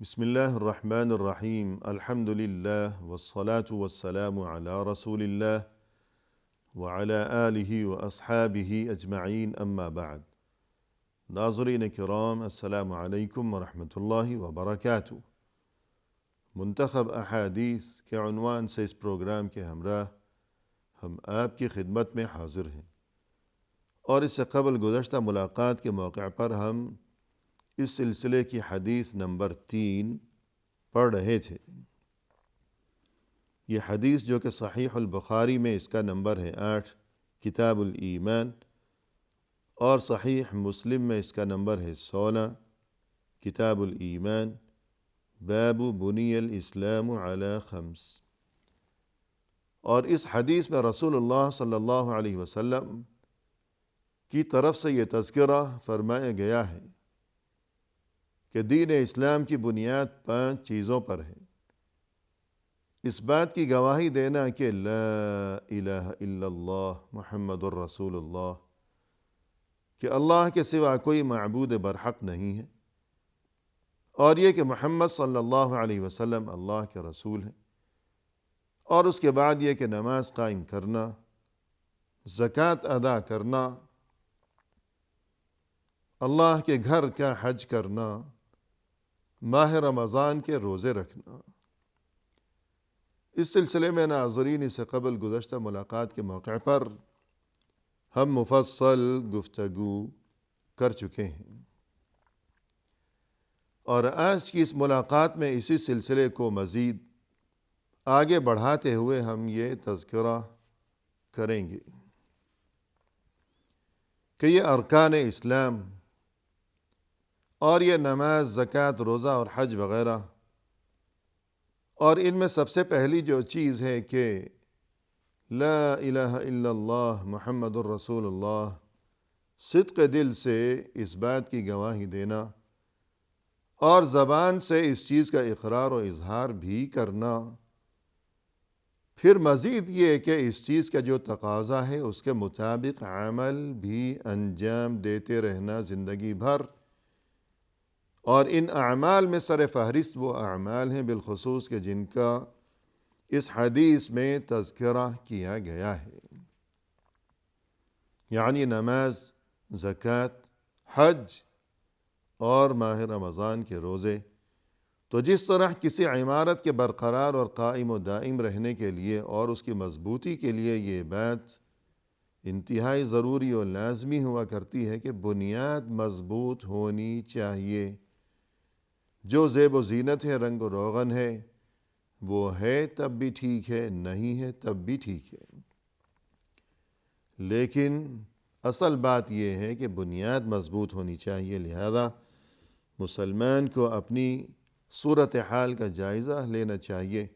بسم الله الرحمن الرحيم الحمد لله والصلاة والسلام على رسول الله وعلى آله وأصحابه أجمعين أما بعد ناظرین کرام السلام علیکم ورحمۃ اللہ وبرکاتہ۔ منتخب احادیث کے عنوان سے اس پروگرام کے ہمراہ ہم آپ کی خدمت میں حاضر ہیں، اور اس سے قبل گزشتہ ملاقات کے موقع پر ہم اس سلسلے کی حدیث نمبر 3 پڑھ رہے تھے۔ یہ حدیث جو کہ صحیح البخاری میں اس کا نمبر ہے 8 کتاب الایمان، اور صحیح مسلم میں اس کا نمبر ہے 16 کتاب الایمان باب بنی الاسلام علی 5۔ اور اس حدیث میں رسول اللہ صلی اللہ علیہ وسلم کی طرف سے یہ تذکرہ فرمایا گیا ہے کہ دین اسلام کی بنیاد 5 چیزوں پر ہے۔ اس بات کی گواہی دینا کہ لا الہ الا اللہ محمد الرسول اللہ، کہ اللہ کے سوا کوئی معبود برحق نہیں ہے، اور یہ کہ محمد صلی اللہ علیہ وسلم اللہ کے رسول ہیں، اور اس کے بعد یہ کہ نماز قائم کرنا، زکوٰۃ ادا کرنا، اللہ کے گھر کا حج کرنا، ماہ رمضان کے روزے رکھنا۔ اس سلسلے میں ناظرین اس سے قبل گزشتہ ملاقات کے موقع پر ہم مفصل گفتگو کر چکے ہیں، اور آج کی اس ملاقات میں اسی سلسلے کو مزید آگے بڑھاتے ہوئے ہم یہ تذکرہ کریں گے کہ یہ ارکان اسلام اور یہ نماز، زکوٰۃ، روزہ اور حج وغیرہ، اور ان میں سب سے پہلی جو چیز ہے کہ لا الہ الا اللہ محمد الرسول اللہ، صدق دل سے اس بات کی گواہی دینا اور زبان سے اس چیز کا اقرار و اظہار بھی کرنا، پھر مزید یہ کہ اس چیز کا جو تقاضا ہے اس کے مطابق عمل بھی انجام دیتے رہنا زندگی بھر، اور ان اعمال میں سر فہرست وہ اعمال ہیں بالخصوص کہ جن کا اس حدیث میں تذکرہ کیا گیا ہے، یعنی نماز، زکوٰۃ، حج اور ماہ رمضان کے روزے۔ تو جس طرح کسی عمارت کے برقرار اور قائم و دائم رہنے کے لیے اور اس کی مضبوطی کے لیے یہ بات انتہائی ضروری اور لازمی ہوا کرتی ہے کہ بنیاد مضبوط ہونی چاہیے، جو زیب و زینت ہے، رنگ و روغن ہے، وہ ہے تب بھی ٹھیک ہے، نہیں ہے تب بھی ٹھیک ہے، لیکن اصل بات یہ ہے کہ بنیاد مضبوط ہونی چاہیے۔ لہذا مسلمان کو اپنی صورتحال کا جائزہ لینا چاہیے،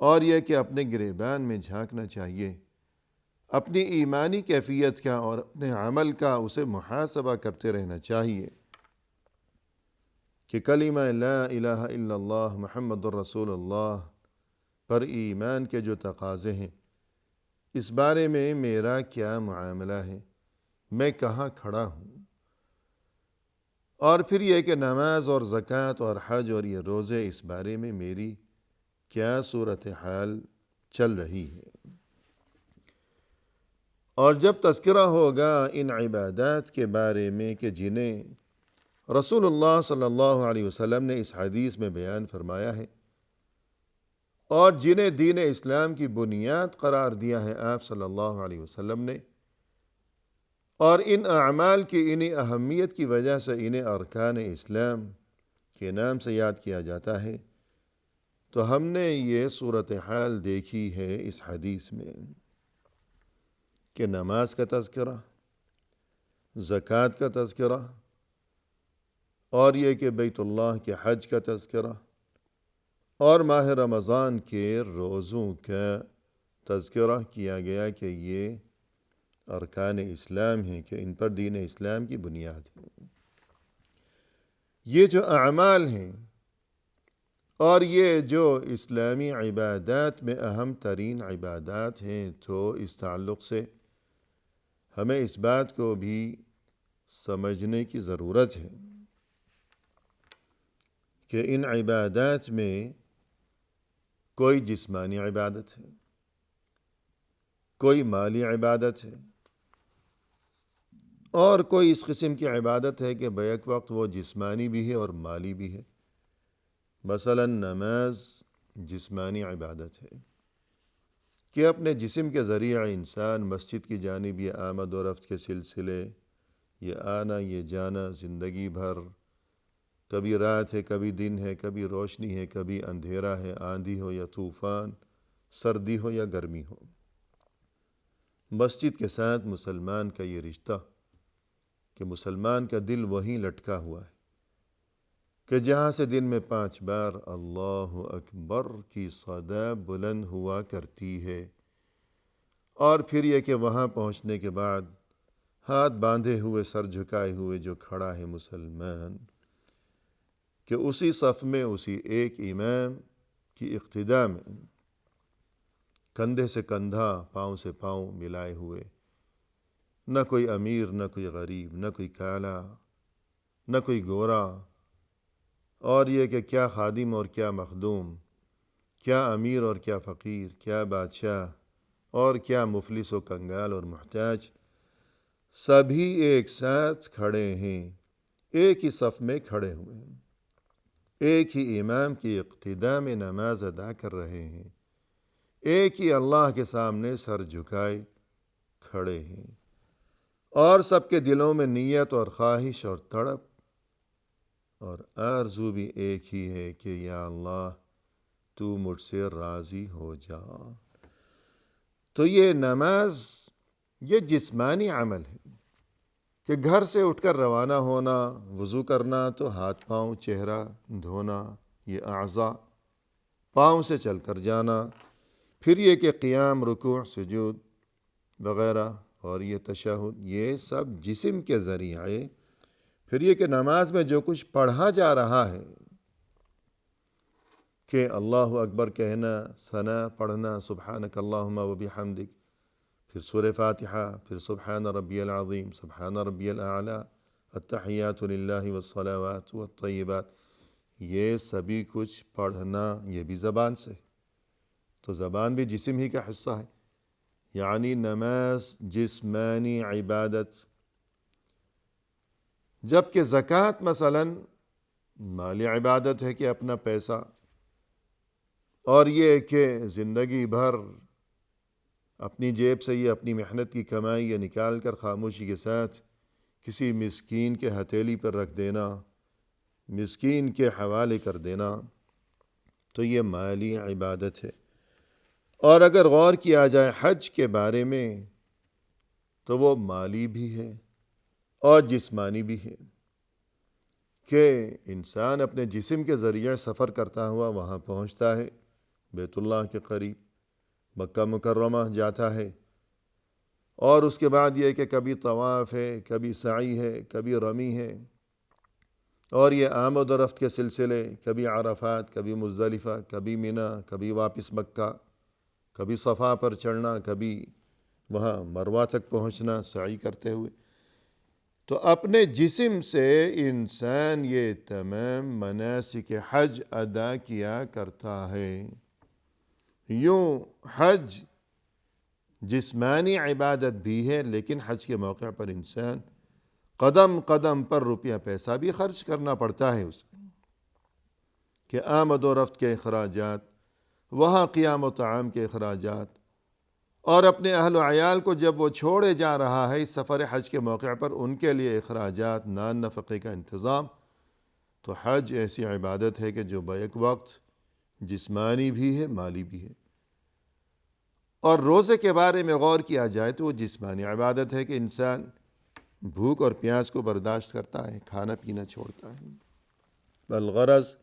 اور یہ کہ اپنے گریبان میں جھانکنا چاہیے، اپنی ایمانی کیفیت کا اور اپنے عمل کا اسے محاسبہ کرتے رہنا چاہیے کہ کلمہ لا الہ الا اللہ محمد الرسول اللہ پر ایمان کے جو تقاضے ہیں، اس بارے میں میرا کیا معاملہ ہے، میں کہاں کھڑا ہوں، اور پھر یہ کہ نماز اور زکوٰۃ اور حج اور یہ روزے، اس بارے میں میری کیا صورتحال چل رہی ہے۔ اور جب تذکرہ ہوگا ان عبادات کے بارے میں کہ جنہیں رسول اللہ صلی اللہ علیہ وسلم نے اس حدیث میں بیان فرمایا ہے، اور جنہیں دین اسلام کی بنیاد قرار دیا ہے آپ صلی اللہ علیہ وسلم نے، اور ان اعمال کی انہی اہمیت کی وجہ سے انہیں ارکان اسلام کے نام سے یاد کیا جاتا ہے، تو ہم نے یہ صورتحال دیکھی ہے اس حدیث میں کہ نماز کا تذکرہ، زکوٰۃ کا تذکرہ، اور یہ کہ بیت اللہ کے حج کا تذکرہ، اور ماہ رمضان کے روزوں کا تذکرہ کیا گیا کہ یہ ارکان اسلام ہیں، کہ ان پر دین اسلام کی بنیاد ہے۔ یہ جو اعمال ہیں اور یہ جو اسلامی عبادات میں اہم ترین عبادات ہیں، تو اس تعلق سے ہمیں اس بات کو بھی سمجھنے کی ضرورت ہے کہ ان عبادات میں کوئی جسمانی عبادت ہے، کوئی مالی عبادت ہے، اور کوئی اس قسم کی عبادت ہے کہ بیک وقت وہ جسمانی بھی ہے اور مالی بھی ہے۔ مثلا نماز جسمانی عبادت ہے کہ اپنے جسم کے ذریعہ انسان مسجد کی جانب یہ آمد و رفت کے سلسلے، یہ آنا یہ جانا زندگی بھر، کبھی رات ہے کبھی دن ہے، کبھی روشنی ہے کبھی اندھیرا ہے، آندھی ہو یا طوفان، سردی ہو یا گرمی ہو، مسجد کے ساتھ مسلمان کا یہ رشتہ کہ مسلمان کا دل وہیں لٹکا ہوا ہے کہ جہاں سے دن میں 5 بار اللہ اکبر کی صدا بلند ہوا کرتی ہے، اور پھر یہ کہ وہاں پہنچنے کے بعد ہاتھ باندھے ہوئے سر جھکائے ہوئے جو کھڑا ہے مسلمان، کہ اسی صف میں اسی ایک امام کی اقتداء میں کندھے سے کندھا پاؤں سے پاؤں ملائے ہوئے، نہ کوئی امیر نہ کوئی غریب، نہ کوئی کالا نہ کوئی گورا، اور یہ کہ کیا خادم اور کیا مخدوم، کیا امیر اور کیا فقیر، کیا بادشاہ اور کیا مفلس و کنگال اور محتاج، سبھی ایک ساتھ کھڑے ہیں، ایک ہی صف میں کھڑے ہوئے ہیں، ایک ہی امام کی اقتداء میں نماز ادا کر رہے ہیں، ایک ہی اللہ کے سامنے سر جھکائے کھڑے ہیں، اور سب کے دلوں میں نیت اور خواہش اور تڑپ اور آرزو بھی ایک ہی ہے کہ یا اللہ تو مجھ سے راضی ہو جا۔ تو یہ نماز یہ جسمانی عمل ہے کہ گھر سے اٹھ کر روانہ ہونا، وضو کرنا تو ہاتھ پاؤں چہرہ دھونا، یہ اعضاء، پاؤں سے چل کر جانا، پھر یہ کہ قیام رکوع سجود وغیرہ، اور یہ تشہد، یہ سب جسم کے ذریعے، پھر یہ کہ نماز میں جو کچھ پڑھا جا رہا ہے کہ اللہ اکبر کہنا، ثنا پڑھنا، سبحانک اللہم و بحمدک، پھر سورہ فاتحہ، پھر سبحان ربی العظیم، سبحان ربی الاعلی، التحیات للہ والصلوات والطیبات، یہ سبھی کچھ پڑھنا یہ بھی زبان سے، تو زبان بھی جسم ہی کا حصہ ہے، یعنی نماز جسمانی عبادت، جبکہ زکوٰۃ مثلا مالی عبادت ہے کہ اپنا پیسہ، اور یہ کہ زندگی بھر اپنی جیب سے یہ اپنی محنت کی کمائی یہ نکال کر خاموشی کے ساتھ کسی مسکین کے ہتھیلی پر رکھ دینا، مسکین کے حوالے کر دینا، تو یہ مالی عبادت ہے۔ اور اگر غور کیا جائے حج کے بارے میں تو وہ مالی بھی ہے اور جسمانی بھی ہے کہ انسان اپنے جسم کے ذریعے سفر کرتا ہوا وہاں پہنچتا ہے بیت اللہ کے قریب، مکہ مکرمہ جاتا ہے، اور اس کے بعد یہ کہ کبھی طواف ہے، کبھی سعی ہے، کبھی رمی ہے، اور یہ آمد و رفت کے سلسلے، کبھی عرفات، کبھی مزدلفہ، کبھی منی، کبھی واپس مکہ، کبھی صفا پر چڑھنا، کبھی وہاں مروہ تک پہنچنا سعی کرتے ہوئے، تو اپنے جسم سے انسان یہ تمام مناسک حج ادا کیا کرتا ہے۔ یوں حج جسمانی عبادت بھی ہے، لیکن حج کے موقع پر انسان قدم قدم پر روپیہ پیسہ بھی خرچ کرنا پڑتا ہے اسے، کہ آمد و رفت کے اخراجات، وہاں قیام و طعام کے اخراجات، اور اپنے اہل و عیال کو جب وہ چھوڑے جا رہا ہے اس سفر حج کے موقع پر ان کے لیے اخراجات، نان نفقے کا انتظام، تو حج ایسی عبادت ہے کہ جو بیک وقت جسمانی بھی ہے مالی بھی ہے۔ اور روزے کے بارے میں غور کیا جائے تو وہ جسمانی عبادت ہے کہ انسان بھوک اور پیاس کو برداشت کرتا ہے، کھانا پینا چھوڑتا ہے۔ بالغرض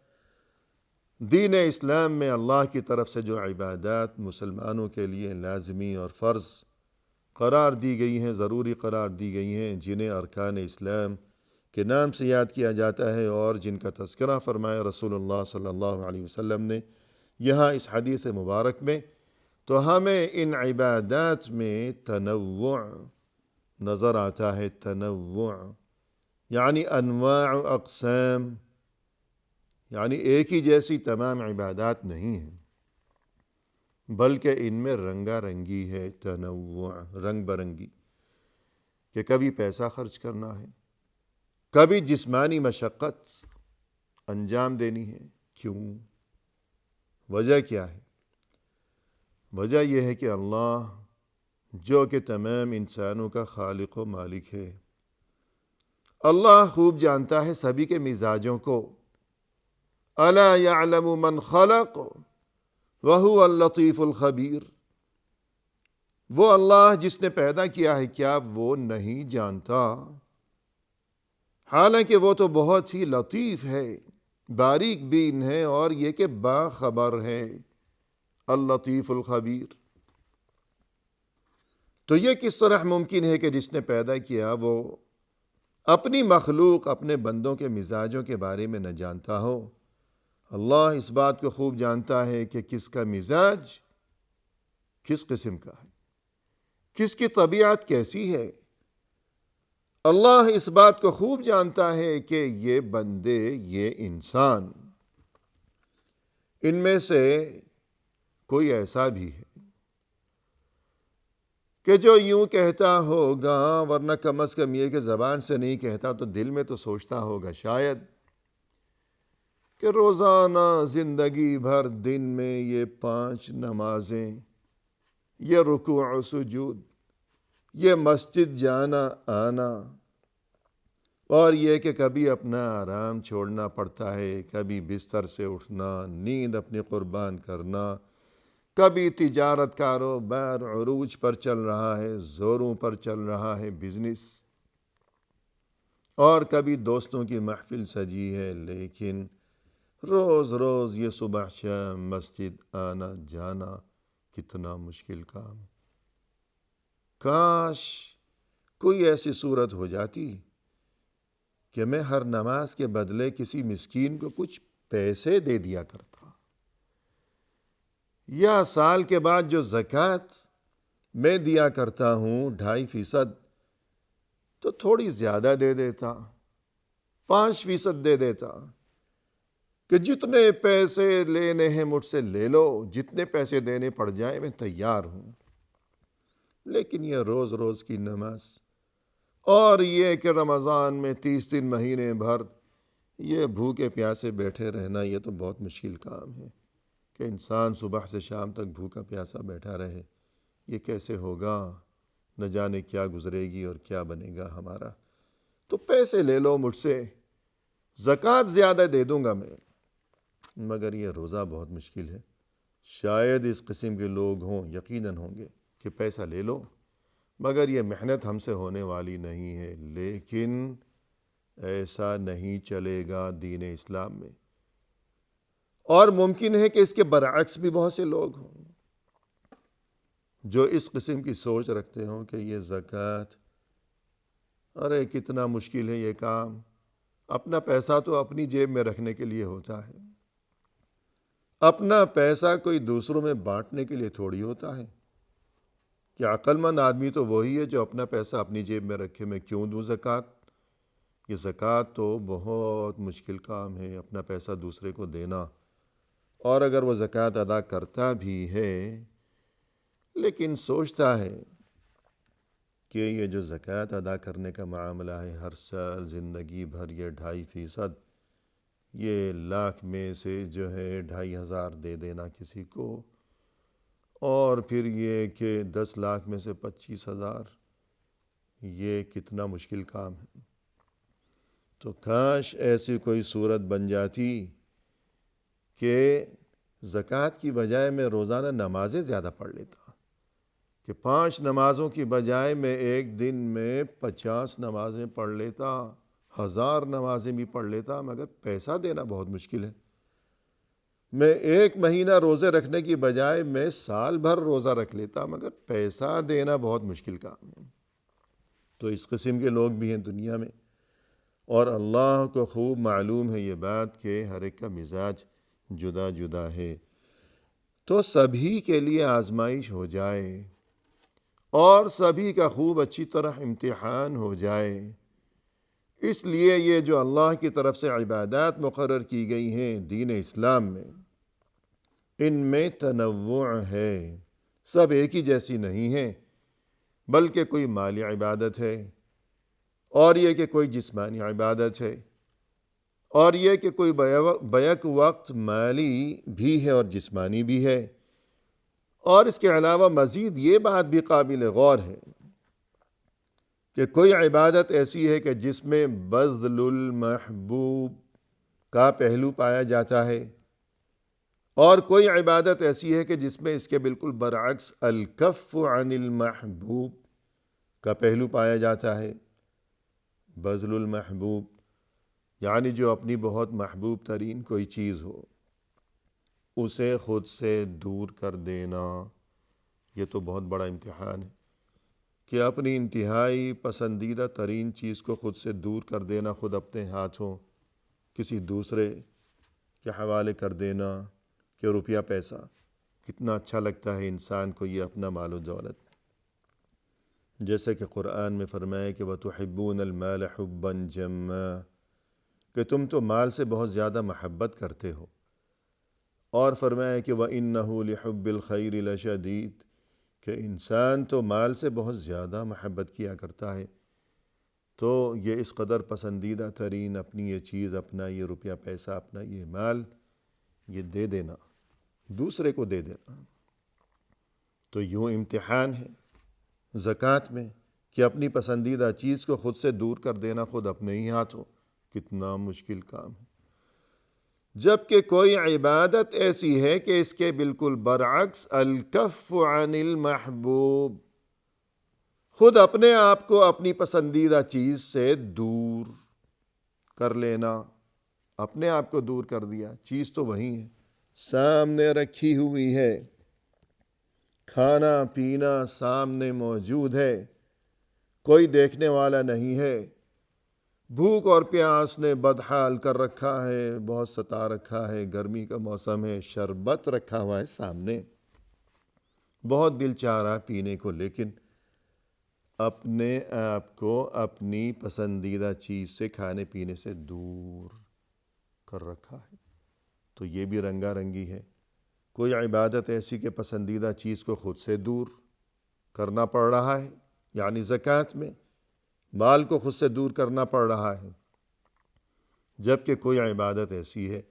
دین اسلام میں اللہ کی طرف سے جو عبادات مسلمانوں کے لیے لازمی اور فرض قرار دی گئی ہیں، ضروری قرار دی گئی ہیں، جنہیں ارکان اسلام کے نام سے یاد کیا جاتا ہے اور جن کا تذکرہ فرمایا رسول اللہ صلی اللہ علیہ وسلم نے یہاں اس حدیث مبارک میں، تو ہمیں ان عبادات میں تنوع نظر آتا ہے، تنوع یعنی انواع و اقسام، یعنی ایک ہی جیسی تمام عبادات نہیں ہیں، بلکہ ان میں رنگا رنگی ہے، تنوع، رنگ برنگی، کہ کبھی پیسہ خرچ کرنا ہے، کبھی جسمانی مشقت انجام دینی ہے۔ کیوں؟ وجہ کیا ہے؟ وجہ یہ ہے کہ اللہ جو کہ تمام انسانوں کا خالق و مالک ہے، اللہ خوب جانتا ہے سبھی کے مزاجوں کو۔ الا یعلم من خلق وہو اللطیف الخبیر، وہ اللہ جس نے پیدا کیا ہے، کیا وہ نہیں جانتا؟ حالانکہ وہ تو بہت ہی لطیف ہے، باریک بین ہے، اور یہ کہ باخبر ہے، اللطیف الخبیر۔ تو یہ کس طرح ممکن ہے کہ جس نے پیدا کیا وہ اپنی مخلوق، اپنے بندوں کے مزاجوں کے بارے میں نہ جانتا ہو؟ اللہ اس بات کو خوب جانتا ہے کہ کس کا مزاج کس قسم کا ہے، کس کی طبیعت کیسی ہے۔ اللہ اس بات کو خوب جانتا ہے کہ یہ بندے، یہ انسان، ان میں سے کوئی ایسا بھی ہے کہ جو یوں کہتا ہوگا، ورنہ کم از کم یہ کہ زبان سے نہیں کہتا تو دل میں تو سوچتا ہوگا شاید، کہ روزانہ زندگی بھر دن میں یہ 5 نمازیں، یہ رکوع و سجود، یہ مسجد جانا آنا، اور یہ کہ کبھی اپنا آرام چھوڑنا پڑتا ہے، کبھی بستر سے اٹھنا، نیند اپنی قربان کرنا، کبھی تجارت کاروبار عروج پر چل رہا ہے، زوروں پر چل رہا ہے بزنس، اور کبھی دوستوں کی محفل سجی ہے، لیکن روز روز یہ صبح شام مسجد آنا جانا کتنا مشکل کام ہے۔ کاش کوئی ایسی صورت ہو جاتی کہ میں ہر نماز کے بدلے کسی مسکین کو کچھ پیسے دے دیا کرتا، یا سال کے بعد جو زکوٰۃ میں دیا کرتا ہوں 2.5%، تو تھوڑی زیادہ دے دیتا، 5% دے دیتا، کہ جتنے پیسے لینے ہیں مجھ سے لے لو، جتنے پیسے دینے پڑ جائیں میں تیار ہوں۔ لیکن یہ روز روز کی نماز، اور یہ کہ رمضان میں 30 دن مہینے بھر یہ بھوکے پیاسے بیٹھے رہنا، یہ تو بہت مشکل کام ہے کہ انسان صبح سے شام تک بھوکا پیاسا بیٹھا رہے۔ یہ کیسے ہوگا؟ نہ جانے کیا گزرے گی اور کیا بنے گا ہمارا۔ تو پیسے لے لو مجھ سے، زکوٰۃ زیادہ دے دوں گا میں، مگر یہ روزہ بہت مشکل ہے۔ شاید اس قسم کے لوگ ہوں، یقیناً ہوں گے، کہ پیسہ لے لو مگر یہ محنت ہم سے ہونے والی نہیں ہے۔ لیکن ایسا نہیں چلے گا دین اسلام میں، اور ممکن ہے کہ اس کے برعکس بھی بہت سے لوگ ہوں جو اس قسم کی سوچ رکھتے ہوں کہ یہ زکوٰۃ، ارے کتنا مشکل ہے یہ کام، اپنا پیسہ تو اپنی جیب میں رکھنے کے لیے ہوتا ہے، اپنا پیسہ کوئی دوسروں میں بانٹنے کے لیے تھوڑی ہوتا ہے۔ کہ عقل مند آدمی تو وہی ہے جو اپنا پیسہ اپنی جیب میں رکھے، میں کیوں دوں زکوٰۃ؟ یہ زکوٰۃ تو بہت مشکل کام ہے، اپنا پیسہ دوسرے کو دینا۔ اور اگر وہ زکوٰۃ ادا کرتا بھی ہے لیکن سوچتا ہے کہ یہ جو زکوٰۃ ادا کرنے کا معاملہ ہے، ہر سال زندگی بھر یہ 2.5%، یہ لاکھ میں سے جو ہے 2,500 دے دینا کسی کو، اور پھر یہ کہ 10 لاکھ میں سے 25,000، یہ کتنا مشکل کام ہے۔ تو کاش ایسی کوئی صورت بن جاتی کہ زکوٰۃ کی بجائے میں روزانہ نمازیں زیادہ پڑھ لیتا، کہ 5 نمازوں کی بجائے میں ایک دن میں 50 نمازیں پڑھ لیتا، 1000 نمازیں بھی پڑھ لیتا، مگر پیسہ دینا بہت مشکل ہے۔ میں 1 مہینہ روزے رکھنے کی بجائے میں سال بھر روزہ رکھ لیتا، مگر پیسہ دینا بہت مشکل کام ہے۔ تو اس قسم کے لوگ بھی ہیں دنیا میں، اور اللہ کو خوب معلوم ہے یہ بات کہ ہر ایک کا مزاج جدا جدا ہے۔ تو سبھی کے لیے آزمائش ہو جائے اور سبھی کا خوب اچھی طرح امتحان ہو جائے، اس لیے یہ جو اللہ کی طرف سے عبادات مقرر کی گئی ہیں دین اسلام میں، ان میں تنوع ہے، سب ایک ہی جیسی نہیں ہیں، بلکہ کوئی مالی عبادت ہے، اور یہ کہ کوئی جسمانی عبادت ہے، اور یہ کہ کوئی بیک وقت مالی بھی ہے اور جسمانی بھی ہے، اور اس کے علاوہ مزید یہ بات بھی قابل غور ہے کہ کوئی عبادت ایسی ہے کہ جس میں بذل المحبوب کا پہلو پایا جاتا ہے، اور کوئی عبادت ایسی ہے کہ جس میں اس کے بالکل برعکس الکف عن المحبوب کا پہلو پایا جاتا ہے۔ بذل المحبوب یعنی جو اپنی بہت محبوب ترین کوئی چیز ہو اسے خود سے دور کر دینا، یہ تو بہت بڑا امتحان ہے کہ اپنی انتہائی پسندیدہ ترین چیز کو خود سے دور کر دینا، خود اپنے ہاتھوں کسی دوسرے کے حوالے کر دینا کہ روپیہ پیسہ۔ کتنا اچھا لگتا ہے انسان کو یہ اپنا مال و دولت، جیسے کہ قرآن میں فرمایا کہ وَتُحِبُّونَ الْمَالَ حُبًّا جَمًّا، کہ تم تو مال سے بہت زیادہ محبت کرتے ہو، اور فرمایا کہ وَإِنَّهُ لِحُبِّ الْخَيْرِ لَشَدِيدٌ، کہ انسان تو مال سے بہت زیادہ محبت کیا کرتا ہے۔ تو یہ اس قدر پسندیدہ ترین اپنی یہ چیز، اپنا یہ روپیہ پیسہ، اپنا یہ مال، یہ دے دینا، دوسرے کو دے دینا، تو یوں امتحان ہے زکوٰۃ میں کہ اپنی پسندیدہ چیز کو خود سے دور کر دینا، خود اپنے ہی ہاتھوں، کتنا مشکل کام ہے۔ جبکہ کوئی عبادت ایسی ہے کہ اس کے بالکل برعکس الکف عن المحبوب، خود اپنے آپ کو اپنی پسندیدہ چیز سے دور کر لینا، اپنے آپ کو دور کر دیا، چیز تو وہی ہے، سامنے رکھی ہوئی ہے، کھانا پینا سامنے موجود ہے، کوئی دیکھنے والا نہیں ہے، بھوک اور پیاس نے بدحال کر رکھا ہے، بہت ستا رکھا ہے، گرمی کا موسم ہے، شربت رکھا ہوا ہے سامنے، بہت دل چاہ رہا پینے کو، لیکن اپنے آپ کو اپنی پسندیدہ چیز سے، کھانے پینے سے دور کر رکھا ہے۔ تو یہ بھی رنگا رنگی ہے۔ کوئی عبادت ایسی کہ پسندیدہ چیز کو خود سے دور کرنا پڑ رہا ہے، یعنی زکوٰۃ میں مال کو خود سے دور کرنا پڑ رہا ہے، جبکہ کوئی عبادت ایسی ہے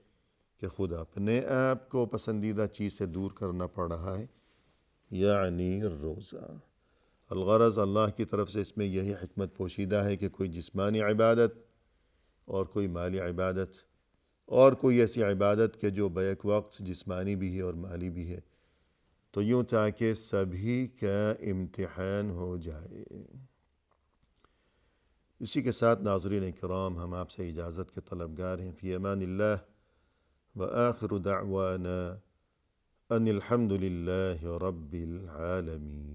کہ خود اپنے آپ کو پسندیدہ چیز سے دور کرنا پڑ رہا ہے، یعنی روزہ۔ الغرض اللہ کی طرف سے اس میں یہی حکمت پوشیدہ ہے کہ کوئی جسمانی عبادت اور کوئی مالی عبادت، اور کوئی ایسی عبادت کہ جو بیک وقت جسمانی بھی ہے اور مالی بھی ہے، تو یوں تاکہ سبھی کا امتحان ہو جائے۔ اسی کے ساتھ ناظرین کرام، ہم آپ سے اجازت کے طلبگار ہیں۔ فی امان اللہ، وآخر دعوانا ان الحمد للہ رب العالمین۔